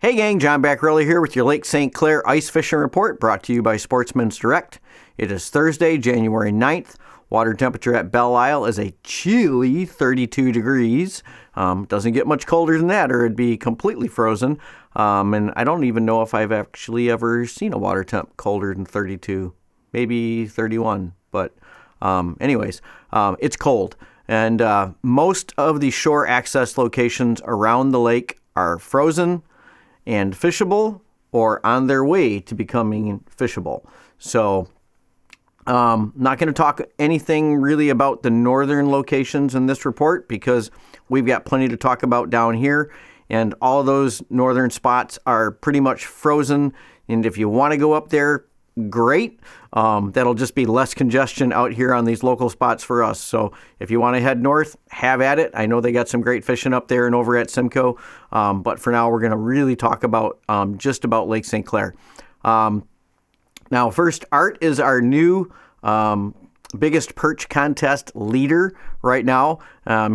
Hey gang, John Backrelli here with your Lake St. Clair Ice Fishing Report, brought to you by Sportsmen's Direct. It is Thursday, January 9th. Water temperature at Belle Isle is a chilly 32 degrees. Doesn't get much colder than that or it'd be completely frozen. And I don't even know if I've actually ever seen a water temp colder than 32, maybe 31. But anyways, it's cold. And most of the shore access locations around the lake are frozen and fishable or on their way to becoming fishable. So not going to talk anything really about the northern locations in this report because we've got plenty to talk about down here, and all of those northern spots are pretty much frozen. And if you want to go up there, great. That'll just be less congestion out here on these local spots for us. So if you want to head north, have at it. I know they got some great fishing up there and over at Simcoe. But for now, we're going to really talk about just about Lake St. Clair. Now, first, Art is our new biggest perch contest leader right now.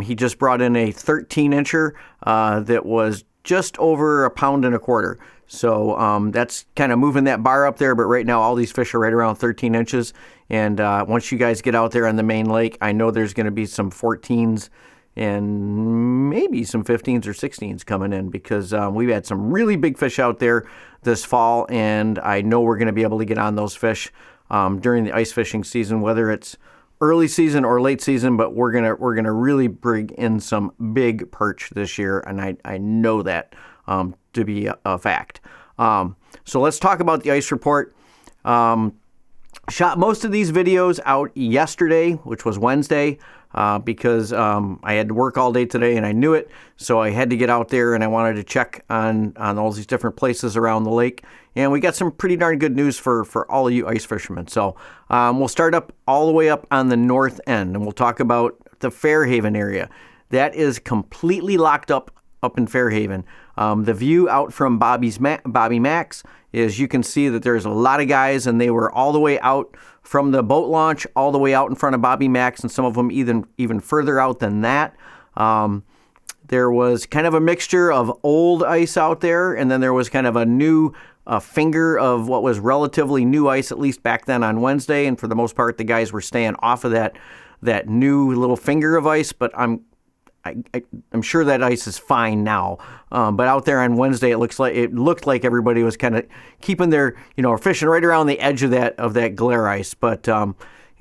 He just brought in a 13-incher that was just over a pound and a quarter. So that's kind of moving that bar up there. But right now, all these fish are right around 13 inches. And once you guys get out there on the main lake, I know there's going to be some 14s and maybe some 15s or 16s coming in because we've had some really big fish out there this fall. And I know we're going to be able to get on those fish during the ice fishing season, whether it's early season or late season, but we're gonna really bring in some big perch this year, and I know that to be a fact. So let's talk about the ice report. Shot most of these videos out yesterday, which was Wednesday, because I had to work all day today and I knew it, so I had to get out there and I wanted to check on all these different places around the lake. And we got some pretty darn good news for all of you ice fishermen. So we'll start up all the way up on the north end, and we'll talk about the Fairhaven area. That is completely locked up in Fairhaven. The view out from Bobby Mac's is you can see that there's a lot of guys, and they were all the way out from the boat launch all the way out in front of Bobby Mac's, and some of them even further out than that. There was kind of a mixture of old ice out there, and then there was kind of a new finger of what was relatively new ice, at least back then on Wednesday. And for the most part, the guys were staying off of that new little finger of ice. But I'm sure that ice is fine now. But out there on Wednesday, it looked like everybody was kind of keeping their, fishing right around the edge of that glare ice. But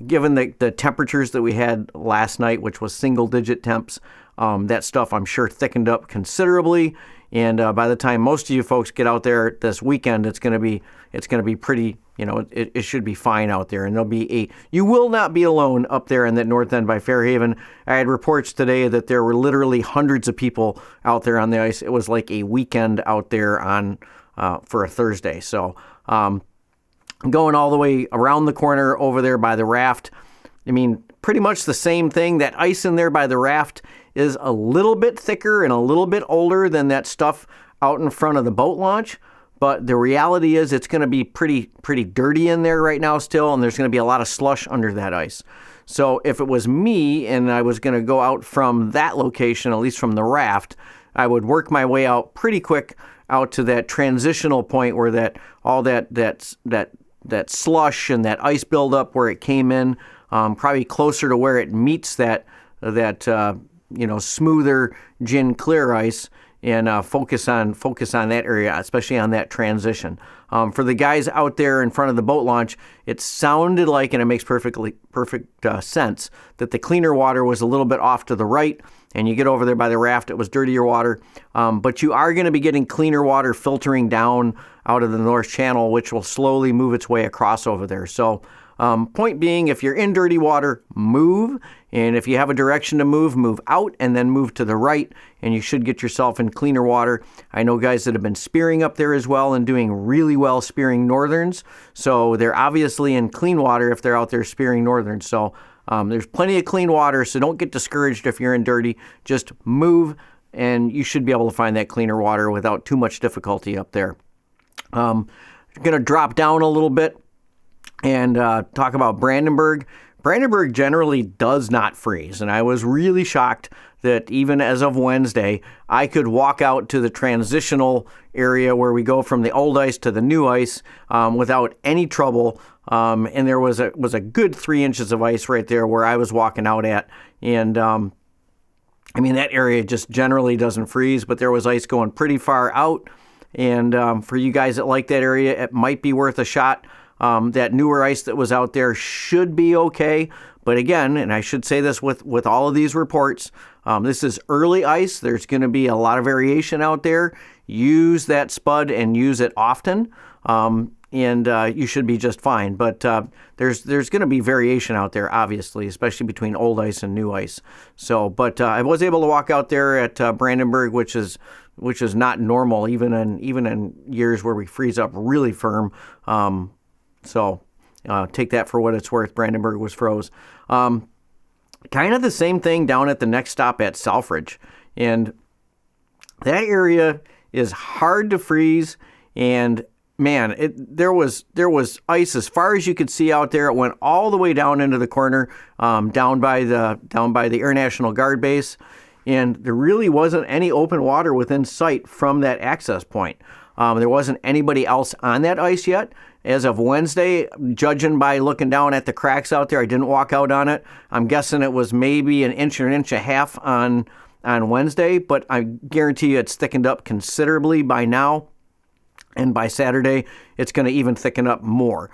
given the temperatures that we had last night, which was single-digit temps, that stuff I'm sure thickened up considerably. And by the time most of you folks get out there this weekend, it's going to be pretty. It should be fine out there, and you will not be alone up there in that north end by Fairhaven. I had reports today that there were literally hundreds of people out there on the ice. It was like a weekend out there for a Thursday. So going all the way around the corner over there by the raft, I mean, pretty much the same thing. That ice in there by the raft is a little bit thicker and a little bit older than that stuff out in front of the boat launch. But the reality is it's going to be pretty dirty in there right now still, and there's going to be a lot of slush under that ice. So if it was me and I was going to go out from that location, at least from the raft, I would work my way out pretty quick out to that transitional point where that slush and that ice buildup where it came in, probably closer to where it meets that smoother gin clear ice, and focus on that area, especially on that transition. For the guys out there in front of the boat launch, it sounded like, and it makes perfect sense, that the cleaner water was a little bit off to the right, and you get over there by the raft, it was dirtier water. But you are going to be getting cleaner water filtering down out of the North Channel, which will slowly move its way across over there. So point being, if you're in dirty water, move. And if you have a direction to move out and then move to the right, and you should get yourself in cleaner water. I know guys that have been spearing up there as well and doing really well spearing northerns. So they're obviously in clean water if they're out there spearing northerns. So there's plenty of clean water, so don't get discouraged if you're in dirty. Just move, and you should be able to find that cleaner water without too much difficulty up there. I'm going to drop down a little bit and talk about Brandenburg. Brandenburg generally does not freeze, and I was really shocked that even as of Wednesday, I could walk out to the transitional area where we go from the old ice to the new ice without any trouble. And there was a good 3 inches of ice right there where I was walking out at. And that area just generally doesn't freeze, but there was ice going pretty far out. And for you guys that like that area, it might be worth a shot. That newer ice that was out there should be okay. But again, and I should say this with all of these reports, this is early ice. There's going to be a lot of variation out there. Use that spud and use it often, and you should be just fine. But there's going to be variation out there, obviously, especially between old ice and new ice. So, but I was able to walk out there at Brandenburg, which is not normal, even in years where we freeze up really firm. So take that for what it's worth. Brandenburg was froze. Kind of the same thing down at the next stop at Selfridge. And that area is hard to freeze. And man, there was ice as far as you could see out there. It went all the way down into the corner, down by the Air National Guard base. And there really wasn't any open water within sight from that access point. There wasn't anybody else on that ice yet. As of Wednesday, judging by looking down at the cracks out there, I didn't walk out on it. I'm guessing it was maybe an inch or an inch and a half on Wednesday, but I guarantee you it's thickened up considerably by now. And by Saturday, it's going to even thicken up more.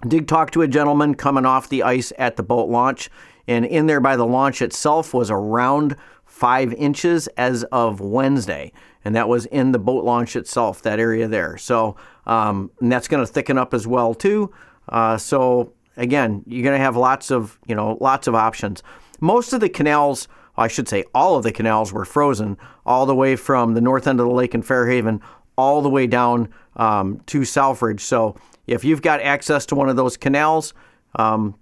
Did talk to a gentleman coming off the ice at the boat launch, and in there by the launch itself was around 5 inches as of Wednesday. And that was in the boat launch itself, that area there. So, and that's going to thicken up as well too. So again, you're going to have lots of options. Most of the canals, I should say all of the canals, were frozen all the way from the north end of the lake in Fairhaven all the way down to Selfridge. So if you've got access to one of those canals, the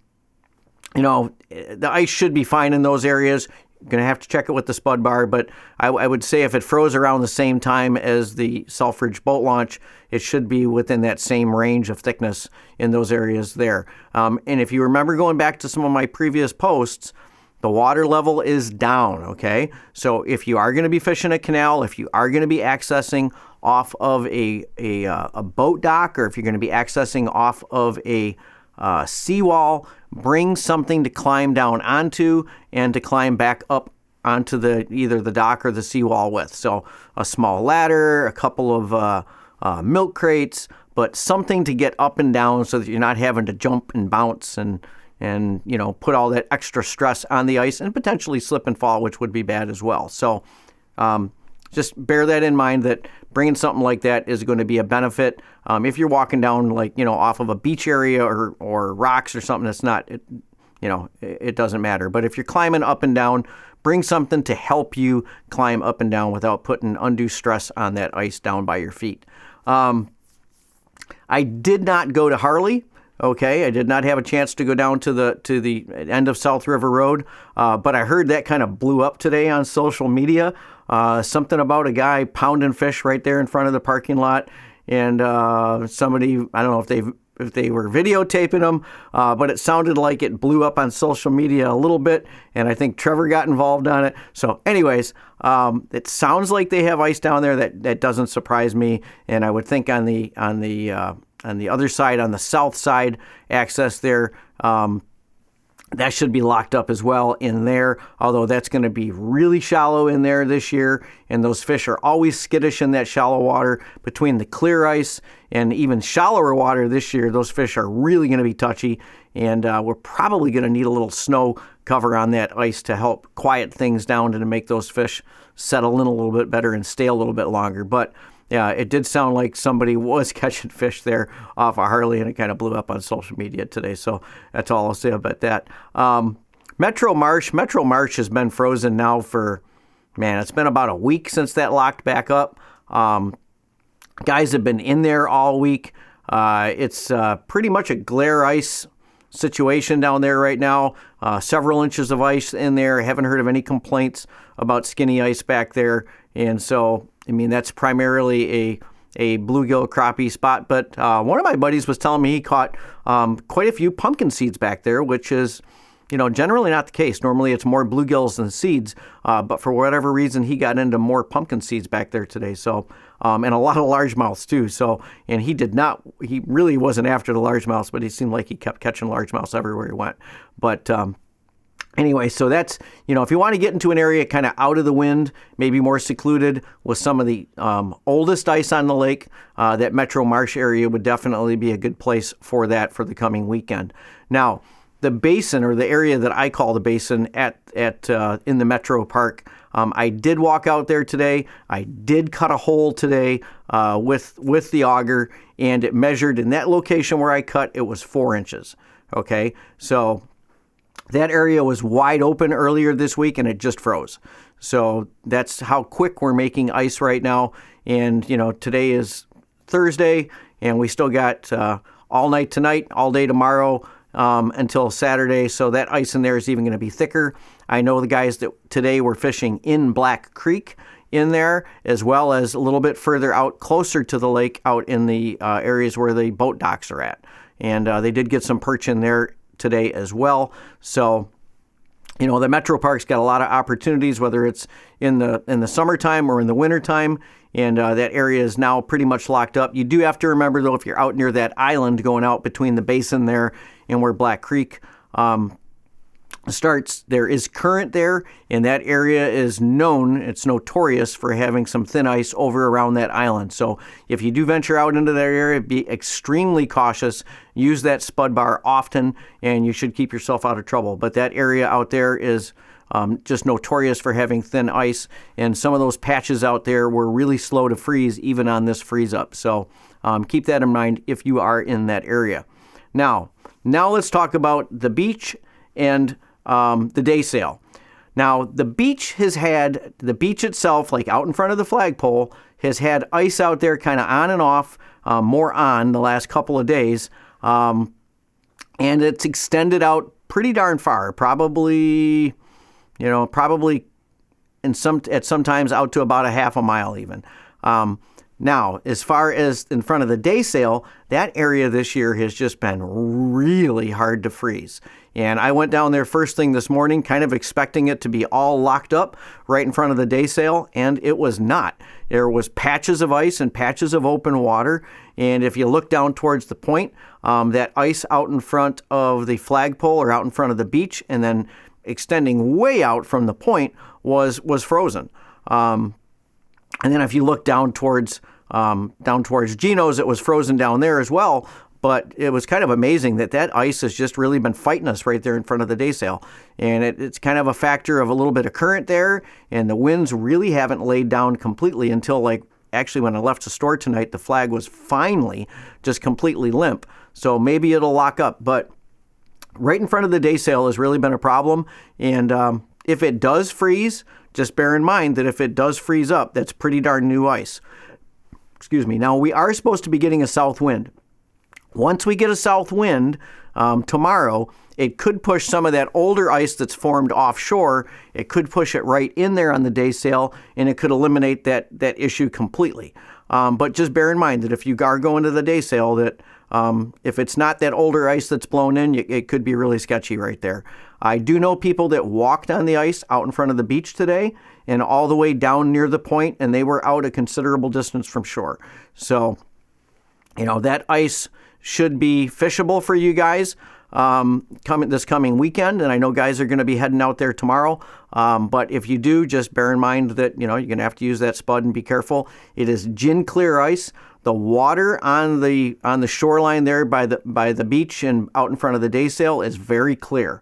ice should be fine in those areas. Going to have to check it with the spud bar, but I would say if it froze around the same time as the Selfridge boat launch, it should be within that same range of thickness in those areas there. And if you remember going back to some of my previous posts, the water level is down, okay? So if you are going to be fishing a canal, if you are going to be accessing off of a boat dock, or if you're going to be accessing off of a seawall, bring something to climb down onto and to climb back up onto either the dock or the seawall with. So a small ladder, a couple of milk crates, but something to get up and down so that you're not having to jump and bounce and put all that extra stress on the ice and potentially slip and fall, which would be bad as well. So just bear that in mind, that bringing something like that is going to be a benefit. If you're walking down off of a beach area or rocks or something, that's not, it doesn't matter. But if you're climbing up and down, bring something to help you climb up and down without putting undue stress on that ice down by your feet. I did not go to Harley. Okay, I did not have a chance to go down to the end of South River Road, but I heard that kind of blew up today on social media. Something about a guy pounding fish right there in front of the parking lot, and somebody, I don't know if they were videotaping them, but it sounded like it blew up on social media a little bit, and I think Trevor got involved on it. So anyways, it sounds like they have ice down there. That doesn't surprise me, and I would think on the other side, on the south side access there, that should be locked up as well in there, although that's going to be really shallow in there this year, and those fish are always skittish in that shallow water. Between the clear ice and even shallower water this year, those fish are really going to be touchy, and we're probably going to need a little snow cover on that ice to help quiet things down and to make those fish settle in a little bit better and stay a little bit longer. But yeah, it did sound like somebody was catching fish there off of Harley, and it kind of blew up on social media today. So that's all I'll say about that. Metro Marsh has been frozen now for, it's been about a week since that locked back up. Guys have been in there all week. It's pretty much a glare ice situation down there right now. Several inches of ice in there. Haven't heard of any complaints about skinny ice back there. And so, that's primarily a bluegill crappie spot. But one of my buddies was telling me he caught quite a few pumpkin seeds back there, which is, generally not the case. Normally it's more bluegills than seeds, but for whatever reason, he got into more pumpkin seeds back there today. So, and a lot of largemouths too. So, and he really wasn't after the largemouths, but he seemed like he kept catching largemouths everywhere he went. But, anyway, so that's, if you want to get into an area kind of out of the wind, maybe more secluded with some of the oldest ice on the lake, that Metro Marsh area would definitely be a good place for that for the coming weekend. Now, the basin, or the area that I call the basin in the Metro Park, I did walk out there today. I did cut a hole today with the auger, and it measured in that location where I cut, it was 4 inches. Okay, so that area was wide open earlier this week, and it just froze. So that's how quick we're making ice right now. And, today is Thursday, and we still got all night tonight, all day tomorrow, until Saturday. So that ice in there is even going to be thicker. I know the guys that today were fishing in Black Creek in there, as well as a little bit further out, closer to the lake, out in the areas where the boat docks are at. And they did get some perch in there today as well. So, the Metro Park's got a lot of opportunities, whether it's in the summertime or in the wintertime, and that area is now pretty much locked up. You do have to remember, though, if you're out near that island going out between the basin there and where Black Creek starts, there is current there, and that area is it's notorious for having some thin ice over around that island. So if you do venture out into that area, be extremely cautious. Use that spud bar often, and you should keep yourself out of trouble. But that area out there is just notorious for having thin ice, and some of those patches out there were really slow to freeze, even on this freeze up. So keep that in mind if you are in that area. Now let's talk about the beach and the day sail. Now, the beach itself, like out in front of the flagpole, has had ice out there kind of on and off, more on the last couple of days. And it's extended out pretty darn far, probably at sometimes out to about a half a mile even. Now, as far as in front of the day sail, that area this year has just been really hard to freeze. And I went down there first thing this morning, kind of expecting it to be all locked up right in front of the day sail, and it was not. There was patches of ice and patches of open water. And if you look down towards the point, that ice out in front of the flagpole or out in front of the beach, and then extending way out from the point was frozen. And then if you look down towards Geno's, it was frozen down there as well. But it was kind of amazing that ice has just really been fighting us right there in front of the day sail. And it's kind of a factor of a little bit of current there, and the winds really haven't laid down completely until actually when I left the store tonight, the flag was finally just completely limp. So maybe it'll lock up, but right in front of the day sail has really been a problem. And if it does freeze, just bear in mind that if it does freeze up, that's pretty darn new ice. Excuse me. Now, we are supposed to be getting a south wind. Once we get a south wind tomorrow, it could push some of that older ice that's formed offshore. It could push it right in there on the day sail, and it could eliminate that issue completely. But just bear in mind that if you are going to the day sail, that if it's not that older ice that's blown in, it could be really sketchy right there. I do know people that walked on the ice out in front of the beach today and all the way down near the point, and they were out a considerable distance from shore. So, that ice should be fishable for you guys this coming weekend, and I know guys are going to be heading out there tomorrow. But if you do, just bear in mind that you're going to have to use that spud and be careful. It is gin clear ice. The water on the shoreline there by the beach and out in front of the day sail is very clear.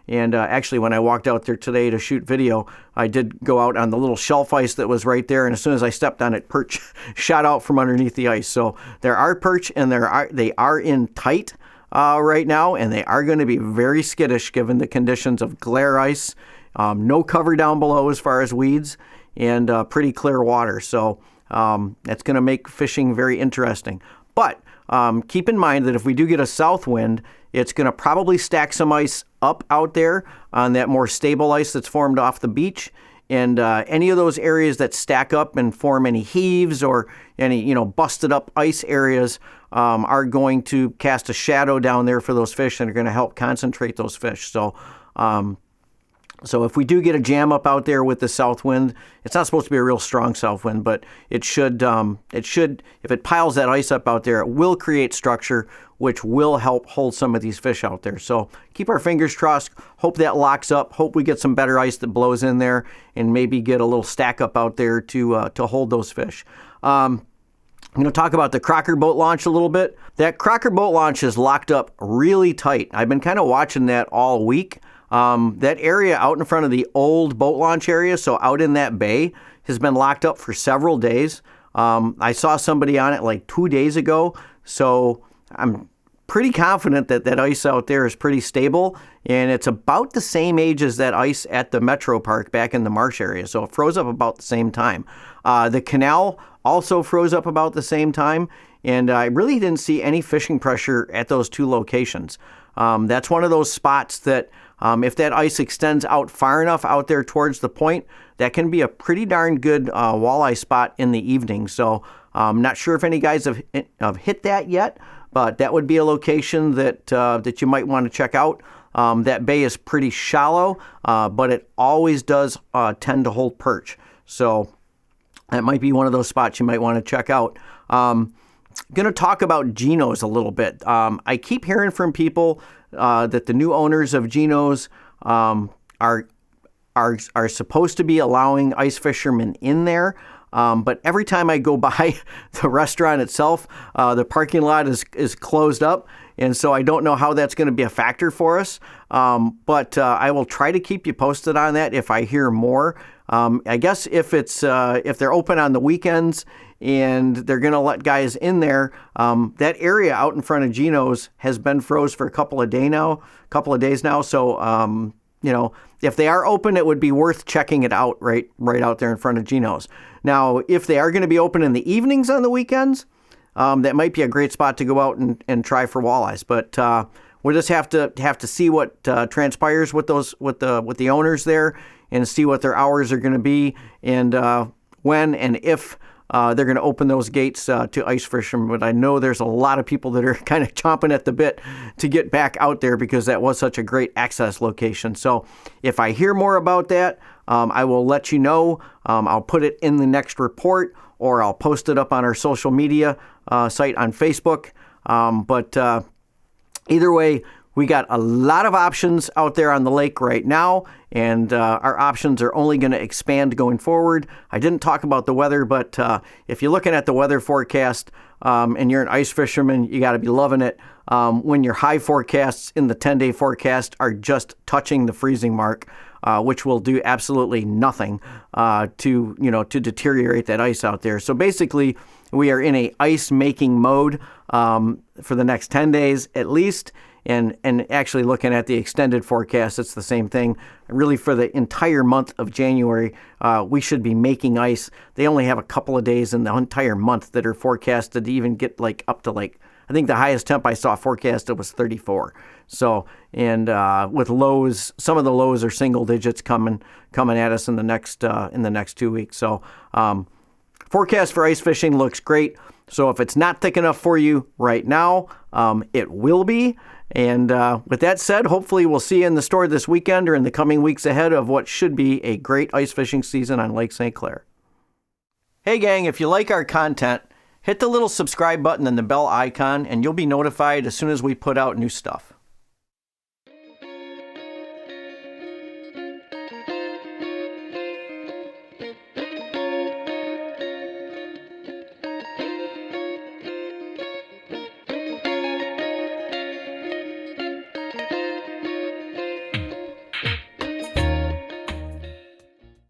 And actually, when I walked out there today to shoot video, I did go out on the little shelf ice that was right there. And as soon as I stepped on it, perch shot out from underneath the ice. So there are perch, and they are in tight right now, and they are going to be very skittish given the conditions of glare ice, no cover down below as far as weeds, and pretty clear water. So that's going to make fishing very interesting. But keep in mind that if we do get a south wind, it's going to probably stack some ice up out there on that more stable ice that's formed off the beach. And any of those areas that stack up and form any heaves or any, busted up ice areas are going to cast a shadow down there for those fish and are going to help concentrate those fish. So if we do get a jam up out there with the south wind, it's not supposed to be a real strong south wind, but it should, if it piles that ice up out there, it will create structure, which will help hold some of these fish out there. So keep our fingers crossed. Hope that locks up. Hope we get some better ice that blows in there and maybe get a little stack up out there to hold those fish. I'm going to talk about the Crocker boat launch a little bit. That Crocker boat launch is locked up really tight. I've been kind of watching that all week. That area out in front of the old boat launch area, so out in that bay, has been locked up for several days. I saw somebody on it like 2 days ago, so I'm pretty confident that that ice out there is pretty stable, and it's about the same age as that ice at the Metro Park back in the marsh area, so it froze up about the same time. The canal also froze up about the same time, and I really didn't see any fishing pressure at those two locations. That's one of those spots that if that ice extends out far enough out there towards the point, that can be a pretty darn good walleye spot in the evening. So I'm not sure if any guys have hit that yet, but that would be a location that you might want to check out. That bay is pretty shallow, but it always does tend to hold perch. So that might be one of those spots you might want to check out. Going to talk about Geno's a little bit. I keep hearing from people that the new owners of Geno's are supposed to be allowing ice fishermen in there. But every time I go by the restaurant itself, the parking lot is closed up. And so I don't know how that's going to be a factor for us. But I will try to keep you posted on that if I hear more. I guess if they're open on the weekends and they're going to let guys in there, that area out in front of Geno's has been froze for a couple of days now. So, if they are open, it would be worth checking it out right out there in front of Geno's. Now, if they are going to be open in the evenings on the weekends, that might be a great spot to go out and try for walleyes. But we'll just have to see what transpires with the owners there and see what their hours are going to be and when and if they're going to open those gates to ice fishermen. But I know there's a lot of people that are kind of chomping at the bit to get back out there because that was such a great access location. So if I hear more about that, I will let you know. I'll put it in the next report or I'll post it up on our social media site on Facebook. But either way, we got a lot of options out there on the lake right now, and our options are only going to expand going forward. I didn't talk about the weather, but if you're looking at the weather forecast and you're an ice fisherman, you got to be loving it. When your high forecasts in the 10-day forecast are just touching the freezing mark, which will do absolutely nothing to deteriorate that ice out there. So basically, we are in a ice making mode for the next 10 days at least. And actually looking at the extended forecast, it's the same thing. Really, for the entire month of January, we should be making ice. They only have a couple of days in the entire month that are forecasted to even get up to I think the highest temp I saw forecasted was 34. So, and with lows, some of the lows are single digits coming at us in the next 2 weeks. So, forecast for ice fishing looks great. So if it's not thick enough for you right now, it will be. And with that said, hopefully we'll see you in the store this weekend or in the coming weeks ahead of what should be a great ice fishing season on Lake St. Clair. Hey gang, if you like our content, hit the little subscribe button and the bell icon and you'll be notified as soon as we put out new stuff.